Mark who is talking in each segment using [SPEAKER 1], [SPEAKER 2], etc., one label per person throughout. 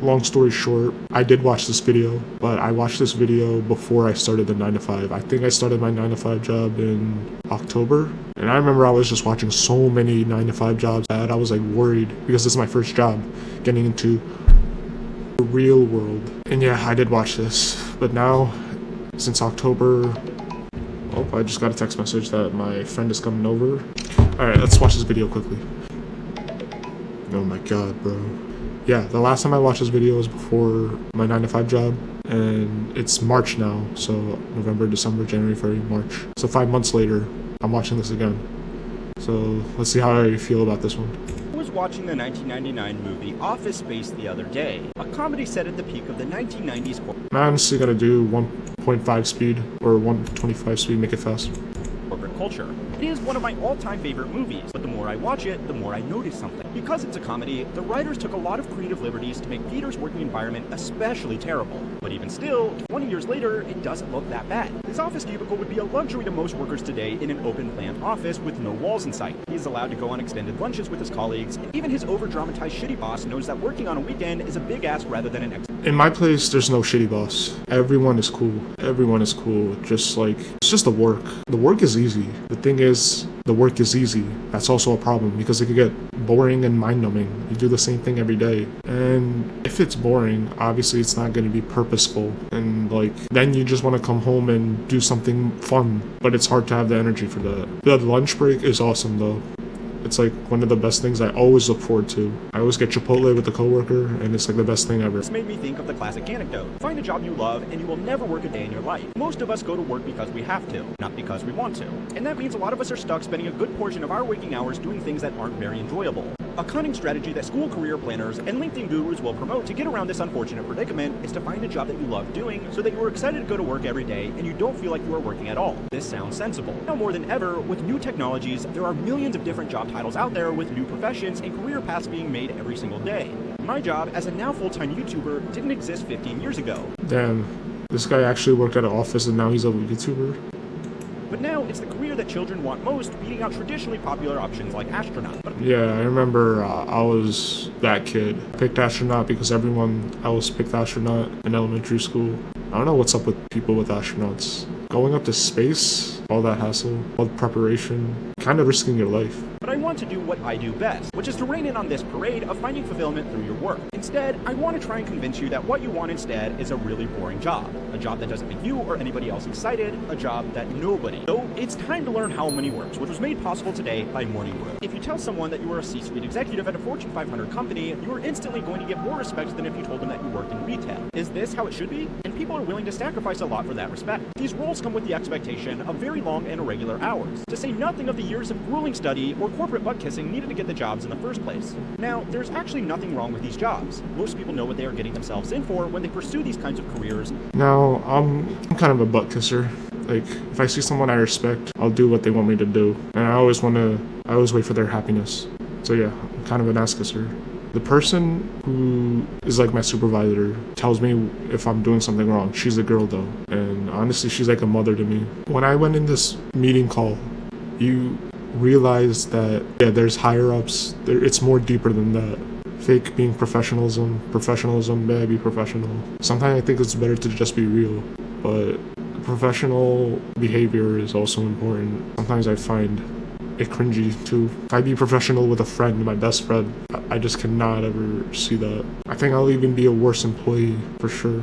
[SPEAKER 1] Long story short, I did watch this video, but I watched this video before I started the 9 to 5. I think I started my 9 to 5 job in October. And I remember I was just watching so many 9 to 5 jobs that I was like worried because this is my first job getting into the real world. And yeah, I did watch this, but now since October, oh, I just got a text message that my friend is coming over. Alright, let's watch this video quickly. Oh my god, bro. Yeah, the last time I watched this video was before my 9 to 5 job, and it's March now, so November, December, January, February, March. So 5 months later, I'm watching this again. So let's see how I feel about this one.
[SPEAKER 2] I was watching the 1999 movie Office Space the other day, a comedy set at the peak of the 1990s
[SPEAKER 1] I'm honestly gonna do 1.5 speed or 125 speed, make it fast.
[SPEAKER 2] corporate culture. It is one of my all-time favorite movies, but the more I watch it, the more I notice something. Because it's a comedy, the writers took a lot of creative liberties to make Peter's working environment especially terrible. But even still, 20 years later, it doesn't look that bad. His office cubicle would be a luxury to most workers today in an open-plan office with no walls in sight. He is allowed to go on extended lunches with his colleagues, and even his over-dramatized shitty boss knows that working on a weekend is a big ask rather than an
[SPEAKER 1] In my place, there's no shitty boss. Everyone is cool. Everyone is cool. Just like, it's just the work. The work is easy. The thing is, the work is easy. That's also a problem because it could get boring and mind-numbing. You do the same thing every day. And if it's boring, obviously it's not going to be purposeful. And like, then you just want to come home and do something fun. But it's hard to have the energy for that. The lunch break is awesome though. It's like one of the best things I always look forward to. I always get Chipotle with a coworker, and it's like the best thing ever.
[SPEAKER 2] This made me think of the classic anecdote. Find a job you love, and you will never work a day in your life. Most of us go to work because we have to, not because we want to. And that means a lot of us are stuck spending a good portion of our waking hours doing things that aren't very enjoyable. A cunning strategy that school career planners and LinkedIn gurus will promote to get around this unfortunate predicament is to find a job that you love doing so that you are excited to go to work every day and you don't feel like you are working at all. This sounds sensible. Now more than ever, with new technologies, there are millions of different job titles out there with new professions and career paths being made every single day. My job as a now full-time YouTuber didn't exist 15 years ago.
[SPEAKER 1] Damn, this guy actually worked at an office and now he's a YouTuber.
[SPEAKER 2] But now it's the career that children want most, beating out traditionally popular options like astronaut.
[SPEAKER 1] Yeah, I remember I was that kid. I picked astronaut because everyone else picked astronaut in elementary school. I don't know what's up with people with astronauts. Going up to space, all that hassle, all the preparation, kind of risking your life.
[SPEAKER 2] But I want to do what I do best, which is to rein in on this parade of finding fulfillment through your work. Instead, I want to try and convince you that what you want instead is a really boring job. A job that doesn't make you or anybody else excited, a job that nobody. So it's time to learn how money works, which was made possible today by Morning Brew. If you tell someone that you are a C-suite executive at a Fortune 500 company, you are instantly going to get more respect than if you told them that you worked in retail. Is this how it should be? And people are willing to sacrifice a lot for that respect. These roles come with the expectation of very long and irregular hours, to say nothing of the years of grueling study or corporate butt-kissing needed to get the jobs in the first place. Now, there's actually nothing wrong with these jobs. Most people know what they are getting themselves in for when they pursue these kinds of careers.
[SPEAKER 1] Now, I'm kind of a butt kisser. Like, if I see someone I respect, I'll do what they want me to do. And I always wait for their happiness. So yeah, I'm kind of an ass kisser. The person who is like my supervisor tells me if I'm doing something wrong. She's a girl though, and honestly she's like a mother to me. When I went in this meeting call, you realize that yeah, there's higher ups. It's more deeper than that. Fake being professionalism, may I be professional. Sometimes I think it's better to just be real, but professional behavior is also important. Sometimes I find it cringy too. If I be professional with a friend, my best friend, I just cannot ever see that. I think I'll even be a worse employee for sure.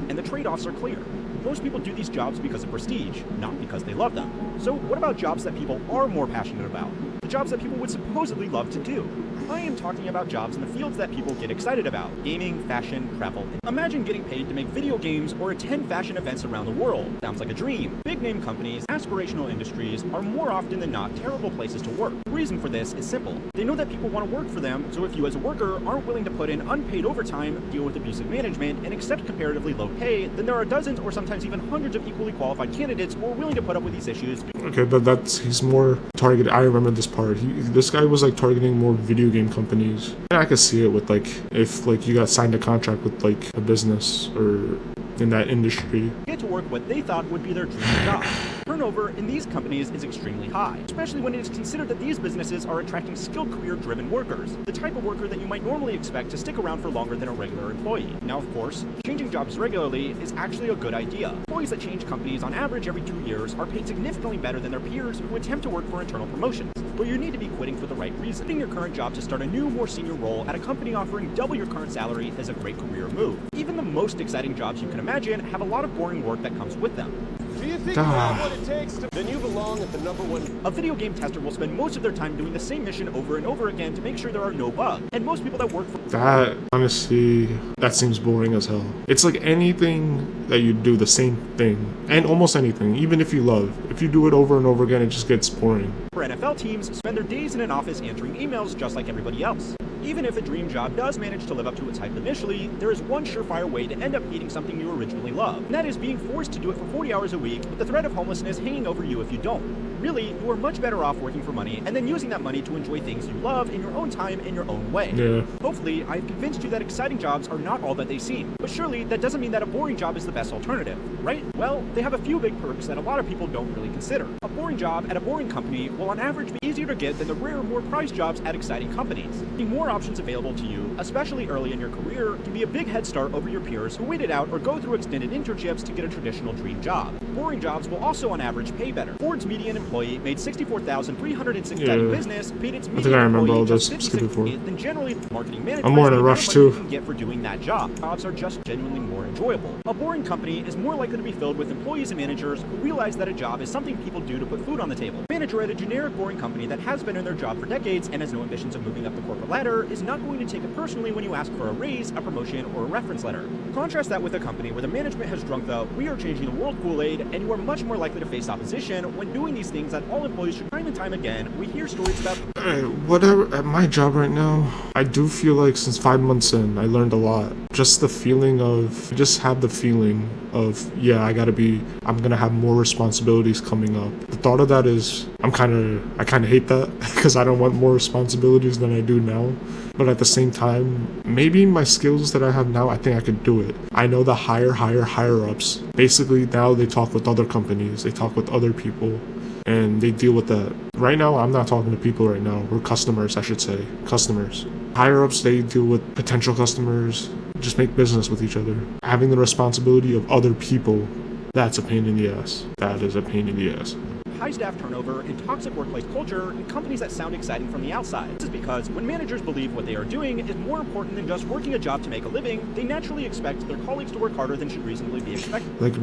[SPEAKER 2] And the trade-offs are clear. Most people do these jobs because of prestige, not because they love them. So what about jobs that people are more passionate about? The jobs that people would supposedly love to do? I am talking about jobs in the fields that people get excited about. Gaming, fashion, travel. Imagine getting paid to make video games or attend fashion events around the world. Sounds like a dream. Big name companies, aspirational industries are more often than not terrible places to work. The reason for this is simple. They know that people want to work for them, so if you as a worker aren't willing to put in unpaid overtime, deal with abusive management, and accept comparatively low pay, then there are dozens or sometimes even hundreds of equally qualified candidates who are willing to put up with these issues.
[SPEAKER 1] Okay, but he's more targeted. I remember this part. This guy was like targeting more video game companies. And I could see it with like, if like you got signed a contract with like a business or in that industry.
[SPEAKER 2] Get to work what they thought would be their dream job. Turnover in these companies is extremely high, especially when it is considered that these businesses are attracting skilled career-driven workers, the type of worker that you might normally expect to stick around for longer than a regular employee. Now, of course, changing jobs regularly is actually a good idea. Employees that change companies on average every 2 years are paid significantly better than their peers who attempt to work for internal promotions. But you need to be quitting for the right reason. Quitting your current job to start a new, more senior role at a company offering double your current salary is a great career move. Even the most exciting jobs you can imagine have a lot of boring work that comes with them.
[SPEAKER 3] Do you think you have what it takes to... Then you belong at the #1...
[SPEAKER 2] A video game tester will spend most of their time doing the same mission over and over again to make sure there are no bugs. And most people that work for...
[SPEAKER 1] That, honestly, that seems boring as hell. It's like anything that you do, the same thing. And almost anything, even if you love. If you do it over and over again, it just gets boring.
[SPEAKER 2] NFL teams spend their days in an office answering emails just like everybody else. Even if a dream job does manage to live up to its hype initially, there is one surefire way to end up hating something you originally loved. And that is being forced to do it for 40 hours a week with the threat of homelessness hanging over you if you don't. Really, you are much better off working for money and then using that money to enjoy things you love in your own time in your own way.
[SPEAKER 1] Yeah.
[SPEAKER 2] Hopefully, I've convinced you that exciting jobs are not all that they seem. But surely, that doesn't mean that a boring job is the best alternative, right? Well, they have a few big perks that a lot of people don't really consider. A boring job at a boring company will on average be easier to get than the rare, more prized jobs at exciting companies. Having more options available to you, especially early in your career, can be a big head start over your peers who wait it out or go through extended internships to get a traditional dream job. Boring jobs will also on average pay better. Ford's median employee made $64,360 in business, paid its median employee just $56,000 than generally marketing manager.
[SPEAKER 1] I'm more in a rush too.
[SPEAKER 2] You can get for doing that job. Jobs are just genuinely more enjoyable. A boring company is more likely to be filled with employees and managers who realize that a job is something people do to put food on the table. A manager at a generic boring company that has been in their job for decades and has no ambitions of moving up the corporate ladder is not going to take it personally when you ask for a raise, a promotion, or a reference letter. Contrast that with a company where the management has drunk the "we are changing the world" Kool-Aid, and you are much more likely to face opposition when doing these things that all employees should. Time and time again, we hear stories about...
[SPEAKER 1] Whatever, at my job right now, I do feel like since 5 months in, I learned a lot. Just the feeling of, I just have the feeling of, yeah, I'm gonna have more responsibilities coming up. The thought of that is, I kind of hate that, because I don't want more responsibilities than I do now. But at the same time, maybe my skills that I have now, I think I could do it. I know the higher ups. Basically, now they talk with other companies, they talk with other people, and they deal with that. Right now, I'm not talking to people right now. We're customers, I should say. Customers. Higher ups, they deal with potential customers, just make business with each other. Having the responsibility of other people, that's a pain in the ass. That is a pain in the ass.
[SPEAKER 2] High staff turnover and toxic workplace culture in companies that sound exciting from the outside. This is because when managers believe what they are doing is more important than just working a job to make a living, they naturally expect their colleagues to work harder than should reasonably be expected.
[SPEAKER 1] Like,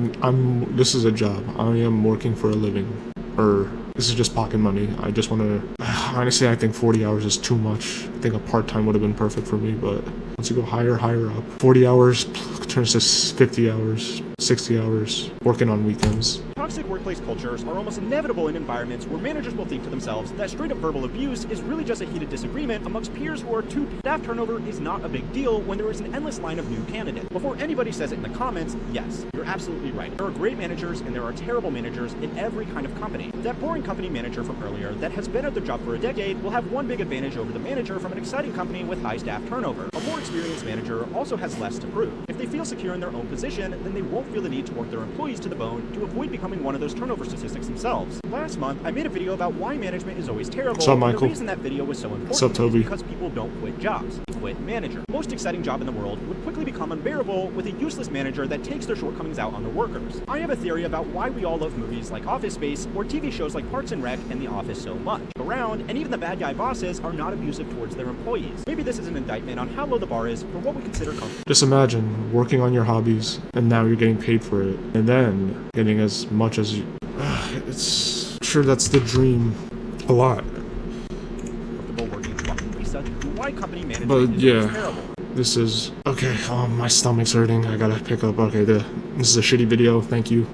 [SPEAKER 1] this is a job. I am working for a living. Or, this is just pocket money. I just want to... Honestly, I think 40 hours is too much. I think a part-time would have been perfect for me, but once you go higher up, 40 hours turns to 50 hours, 60 hours, working on weekends.
[SPEAKER 2] Toxic workplace cultures are almost inevitable in environments where managers will think to themselves that straight-up verbal abuse is really just a heated disagreement amongst peers who are too... Staff turnover is not a big deal when there is an endless line of new candidates. Before anybody says it in the comments, yes, you're absolutely right. There are great managers and there are terrible managers in every kind of company. That boring company manager from earlier that has been at their job for a decade will have one big advantage over the manager from an exciting company with high staff turnover. A more experienced manager also has less to prove. If they feel secure in their own position, then they won't feel the need to work their employees to the bone to avoid becoming one of those turnover statistics themselves. Last month, I made a video about why management is always terrible.
[SPEAKER 1] What's up, Michael?
[SPEAKER 2] The reason that video was so important
[SPEAKER 1] What's up, Toby?
[SPEAKER 2] is because people don't quit jobs. They quit manager. The most exciting job in the world would quickly become unbearable with a useless manager that takes their shortcomings out on their workers. I have a theory about why we all love movies like Office Space or TV shows like Parks and Rec and The Office so much. Around, and even the bad guy bosses are not abusive towards their employees. Maybe this is an indictment on how low the bar is for what we consider comfortable.
[SPEAKER 1] Just imagine working on your hobbies and now you're getting paid for it, and then getting as much as you... It's sure that's the dream a lot.
[SPEAKER 2] Working research why company management
[SPEAKER 1] But
[SPEAKER 2] is
[SPEAKER 1] yeah,
[SPEAKER 2] terrible.
[SPEAKER 1] this is... Okay, my stomach's hurting. I gotta pick up. Okay, this is a shitty video. Thank you.